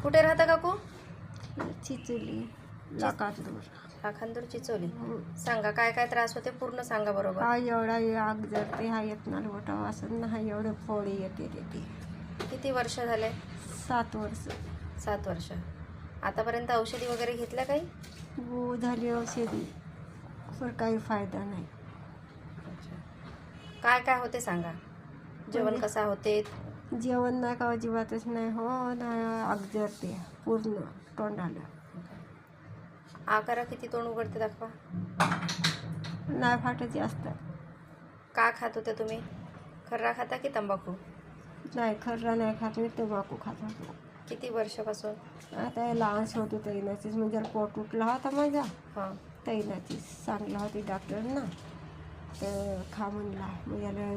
कुठे राहता काकू? चिचोली लाखांदूर चिचोली. सांगा काय काय त्रास होते, पूर्ण सांगा बरोबर. हा एवढा आग जरते, हा येत ना मोठा वासन, हा एवढे फोडी येते ते. किती वर्ष झाले? 7 वर्ष. 7 वर्ष. आतापर्यंत औषधी वगैरे घेतल्या काही? हो झाली औषधी, पण काही फायदा नाही. काय काय होते सांगा. जेवण कसा होते? जेवण नाही का अजिबातच नाही हो ना, आग जरते पूर्ण तोंडाला. आकारा किती तोंड उघडते दाखवा. नाही फाटत जास्त. का खात होते तुम्ही? खर्रा खाता की तंबाखू? नाही खर्रा नाही खात मी, तंबाखू खात होतो. किती वर्षापासून? आता लहानच होती तैनाचीच, म्हणजे पोट उठला होता माझा. हां. तैनाचीच सांगला होती डॉक्टरना, तर खा म्हणला. मग याला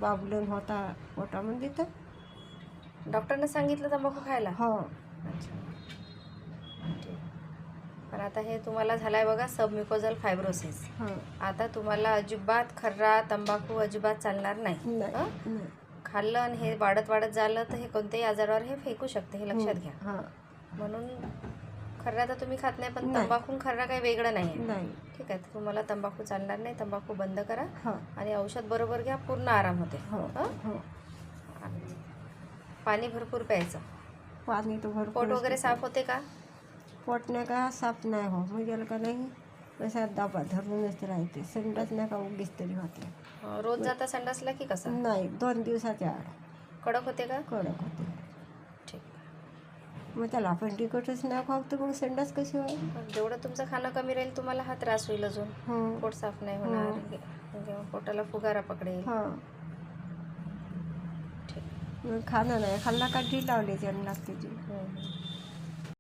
बाबुलन होता पोटामध्ये, तर डॉक्टरने सांगितलं तंबाखू खायला? हो. अच्छा, ठीक. पण आता हे तुम्हाला झालाय बघा सबम्युकोजल फायब्रोसिस. हां. आता तुम्हाला अजिबात खर्रा तंबाखू अजिबात चालणार नाही. हं? नाही. खाल्लं आणि हे वाढत झालं तर हे कोणत्याही आजारावर हे फेकू शकते, हे लक्षात घ्या. हां. म्हणून खर्रा तर तुम्ही खात नाही, पण नाही. तंबाखू खर्रा काही वेगळं नाही आहे. नाही. ठीक आहे, तर तुम्हाला तंबाखू चालणार नाही. तंबाखू बंद करा हो. आणि औषध बरोबर घ्या, पूर्ण आराम होते. हो. हं? हो. पाणी भरपूर प्यायचं. पाणी तर भरपूर. पोट वगैरे साफ होते का? पोट नाही का साफ नाही हो, म्हणजे का नाही कसा दाबा धरूनच राहते. संडास नाही का उगीच तरी होते. रोज जाता संडासला की कसं? नाही 2 दिवसाच्या आड. कडक होते का? कडक होते. ठीक. मग त्याला आपण तिखटच नाही खाऊ तर मग संडास कशी होईल? जेवढं तुमचं खाणं कमी राहील तुम्हाला हा त्रास होईल अजून. पोट साफ नाही होणार, म्हणजे पोटाला फुगारा पकडेल. मग खाणं नाही खाल्ला का ढी लावली त्यांना लागते ती.